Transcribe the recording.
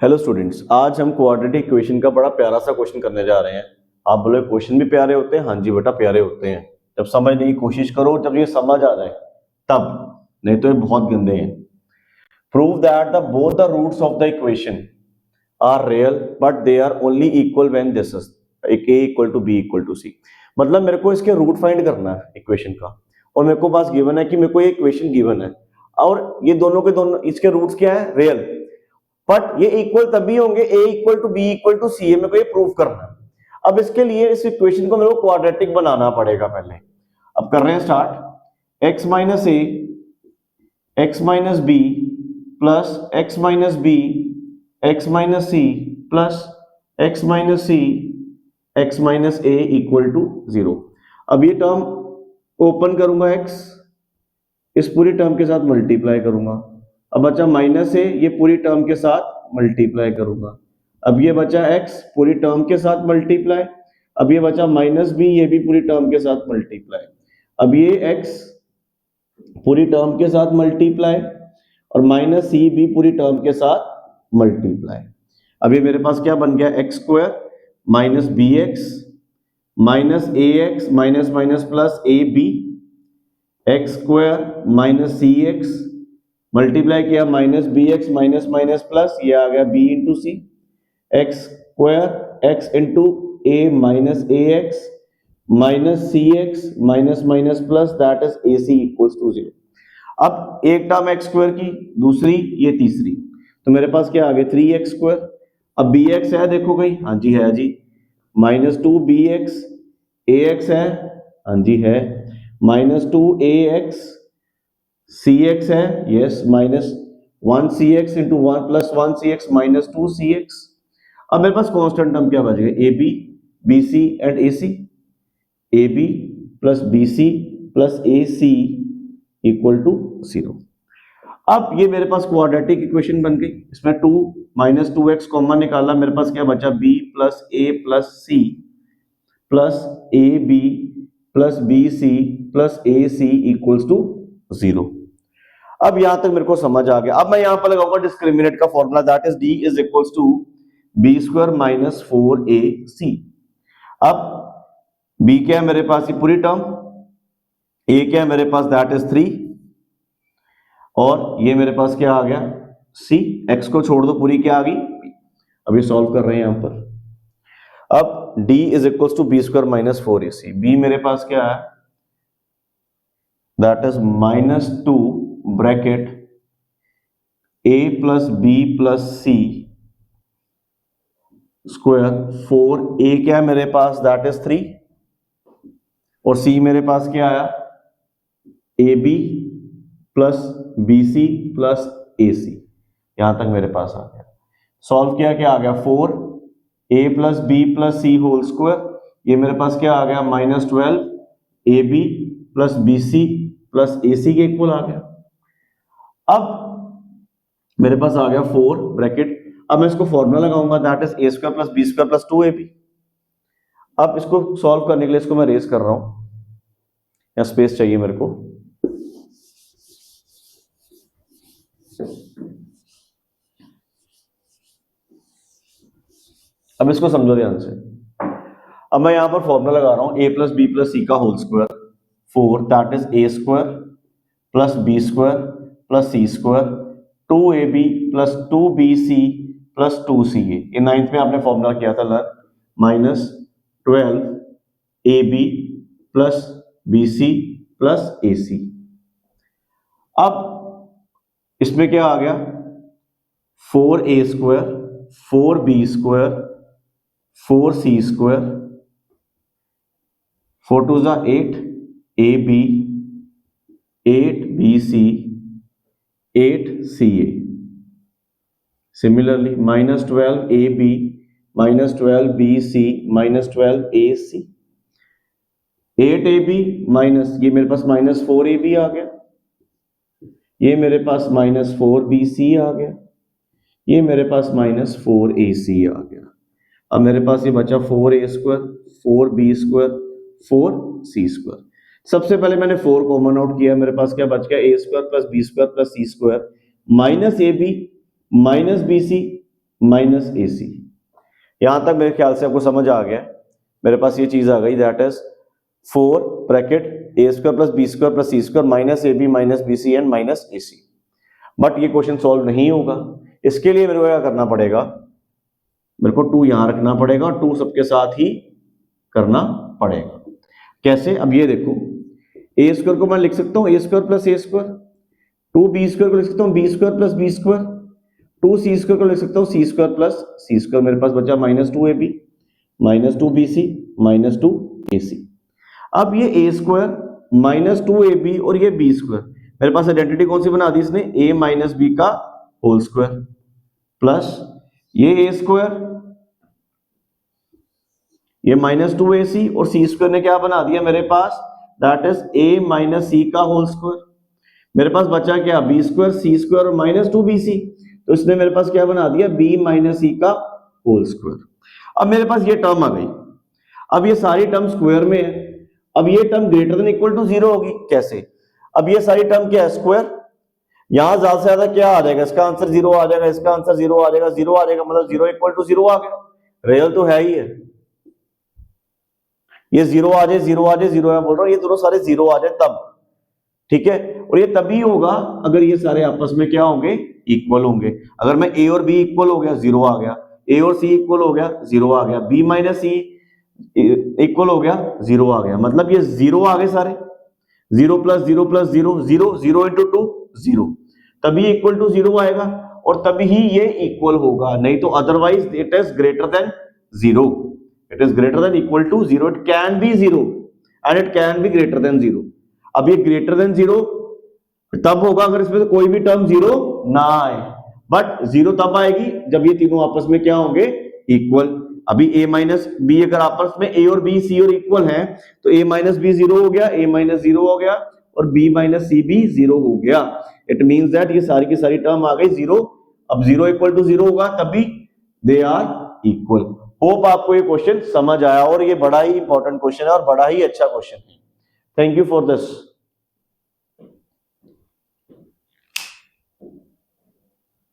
Hello students, आज हम quadratic equation का बड़ा प्यारा सा क्वेश्चन करने जा रहे हैं। आप बोले क्वेश्चन भी प्यारे होते हैं? हाँ जी बेटा, प्यारे होते हैं जब समझने की कोशिश करो, जब ये समझ आ जाए तब, नहीं तो ये बहुत गंदे हैं। Prove that the both the roots of the equation are real but they are only equal when this is a equal to b equal to c। मतलब मेरे को इसके रूट फाइंड करना है इक्वेशन का, और मेरे को पास गिवन है कि मेरे को ये इक्वेशन गिवन है और ये दोनों के दोनों इसके रूट्स क्या है? रियल। बट ये इक्वल तभी होंगे a equal to b equal to c, मेरे को ये प्रूव करना है। अब इसके लिए इस इक्वेशन को मेरे को क्वाड्रेटिक बनाना पड़ेगा पहले। अब कर रहे हैं start. x minus A x minus B plus X minus B x minus C plus X minus C x minus A equal to 0। अब ये टर्म ओपन करूंगा, x इस पूरी टर्म के साथ मल्टीप्लाई करूंगा। अब बचा माइनस ए, ये पूरी टर्म के साथ मल्टीप्लाई करूंगा। अब ये बचा x पूरी टर्म के साथ मल्टीप्लाई। अब ये बचा माइनस बी, ये भी पूरी टर्म के साथ मल्टीप्लाई। अब ये x पूरी टर्म के साथ मल्टीप्लाई और माइनस सी भी पूरी टर्म के साथ मल्टीप्लाई। अब ये मेरे पास क्या बन गया? X square minus B x minus ए एक्स माइनस माइनस प्लस ए बी एक्स स्क्वायर माइनस सी एक्स मल्टीप्लाई किया minus B x minus minus plus, ये आ गया b into c x square x into a minus A x minus C x minus minus plus that is a C equals to 0। अब एक term x square की, दूसरी ये तीसरी, तो मेरे पास क्या आ गया? 3x square. अब बी एक्स है, देखो कहीं? हाँ जी है जी। Minus 2 B X, A X है? हाँ जी है। Minus 2 A X C X है? Yes. Minus 1 C X into 1 plus 1 C x minus 2 C X. अब मेरे पास कॉन्स्टेंट टर्म क्या बच गया? A B B C and A C, A B plus B C plus A C equal to 0। अब ये मेरे पास क्वाड्रेटिक इक्वेशन बन गई। इसमें 2 माइनस 2x कॉमन निकाला, मेरे पास क्या बचा? b plus a plus c plus A B plus B C plus A C equals to 0। अब यहां तक मेरे को समझ आ गया। अब मैं यहां पर लगाऊंगा डिस्क्रिमिनेंट का formula, that is d is equals to B square minus 4ac। अब b क्या है मेरे पास? ये पूरी टर्म, a क्या है मेरे पास? दैट इज 3, और ये मेरे पास क्या आ गया? c। x को छोड़ दो, पूरी क्या आ गई? अभी सॉल्व कर रहे हैं यहां पर। अब d is equal to B square minus 4ac। b मेरे पास क्या है? That is minus 2 bracket a plus B plus C square 4a क्या है मेरे पास? दैट इज 3, और c मेरे पास क्या आया? A B plus B C plus A c. यहां तक मेरे पास आ गया। सॉल्व किया, क्या आ गया? 4 a plus B plus c whole square, ये मेरे पास क्या आ गया? Minus 12 a B plus B C plus A c के इक्वल आ गया। अब मेरे पास आ गया 4 ब्रैकेट, अब मैं इसको फॉर्मूला लगाऊंगा, that is A square plus B square plus 2ab। अब इसको सॉल्व करने के लिए इसको मैं रेस कर रहा हूं, या स्पेस चाहिए मेरे को। अब इसको समझो ध्यान से। अब मैं यहां पर फॉर्मूला लगा रहा हूं, a plus B plus C का whole square 4 that is A square plus B square plus C square 2ab plus 2bc plus 2ca। ये 9th में आपने फॉर्मूला किया था learn, minus 12ab plus bc plus ac। अब इसमें क्या आ गया? 4a square 4b square 4c square 4 2 जा 8 ab 8bc 8ca। Similarly minus 12ab minus 12bc minus 12ac 8ab minus, ये मेरे पास माइनस 4ab आ गया, ये मेरे पास माइनस 4bc आ गया, ये मेरे पास माइनस 4ac आ गया। अब मेरे पास ये बचा 4a square 4b square 4c square. सबसे पहले मैंने 4 कॉमन आउट किया, मेरे पास क्या बच गया? a square plus b square plus c square minus ab minus bc minus A c. यहां तक मेरे ख्याल से आपको समझ आ गया। मेरे पास ये चीज आ गई, that is 4 bracket A square plus B square plus C square minus A B minus B C and minus A C. But ये क्वेश्चन सॉल्व नहीं होगा। इसके लिए मेरे को क्या करना पड़ेगा, मेरे को 2 यहां रखना पड़ेगा और 2 सबके साथ ही करना पड़ेगा। कैसे, अब ये देखो, ए स्क्वायर को मैं लिख सकता हूं A square plus A square, 2 B square को लिख सकता हूं B square plus B square, 2 C square को लिख सकता हूं C square plus C square. मेरे पास बचा minus 2 A B minus 2 B C minus 2 A C. अब ये A square minus 2 A B और ये बी स्क्वायर, मेरे पास आइडेंटिटी कौन सी बना दी इसने, ए माइनस बी का होल स्क्वायर प्लस ये ए स्क्वायर, ये माइनस 2 ए सी और सी स्क्वायर ने क्या बना दिया मेरे पास, दैट इज ए माइनस सी का होल स्क्वायर। मेरे पास बचा क्या, बी स्क्वायर सी स्क्वायर और माइनस 2 बी सी, तो इसने मेरे पास क्या बना दिया, बी माइनस सी का होल स्क्वायर। अब मेरे पास ये टर्म आ गई। अब ये सारी टर्म स्क्वायर में है। अब ये term greater than equal to 0 होगी। कैसे, अब ये सारी टर्म क्या है, स्क्वायर, यहां ज्यादा से ज्यादा क्या आ जाएगा, इसका आंसर 0 आ जाएगा, इसका आंसर 0 आ जाएगा, 0 आ जाएगा, मतलब 0 इक्वल टू 0 आ गया। रियल तो है ही है, ये 0 आ जाए 0 आ जाए 0 मैं बोल रहा हूं, ये दोनों सारे 0 आ जाए तब, ठीक है। और ये तभी होगा अगर ये सारे आपस में क्या होंगे, इक्वल होंगे। अगर मैं ए और बी इक्वल हो गया 0 आ गया, ए और सी इक्वल हो गया 0 आ गया, बी माइनस सी इक्वल हो गया 0 आ गया, मतलब ये 0 आ गए सारे। 0 प्लस 0 प्लस 0 0 0 इंटू 2 0, तभी इक्वल टू 0 आएगा और तभी ही ये इक्वल होगा, नहीं तो otherwise it is greater than 0, it is greater than equal to 0, it can be 0 and it can be greater than 0। अब ये ग्रेटर देन 0 तब होगा अगर इसमें से कोई भी टर्म 0 ना आए, बट 0 तब आएगी जब ये तीनों आपस में क्या होंगे, इक्वल। अभी a माइनस बी अगर आपस में a और b c और इक्वल है तो a माइनस बी 0 हो गया, a माइनस 0 हो गया और b माइनस सी भी 0 हो गया। इट मींस दैट ये सारी की सारी टर्म आ गई 0। अब 0 इक्वल टू 0 होगा तभी दे आर इक्वल। होप आपको ये क्वेश्चन समझ आया और ये बड़ा ही इंपॉर्टेंट क्वेश्चन है और बड़ा ही अच्छा क्वेश्चन है। Thank you for this.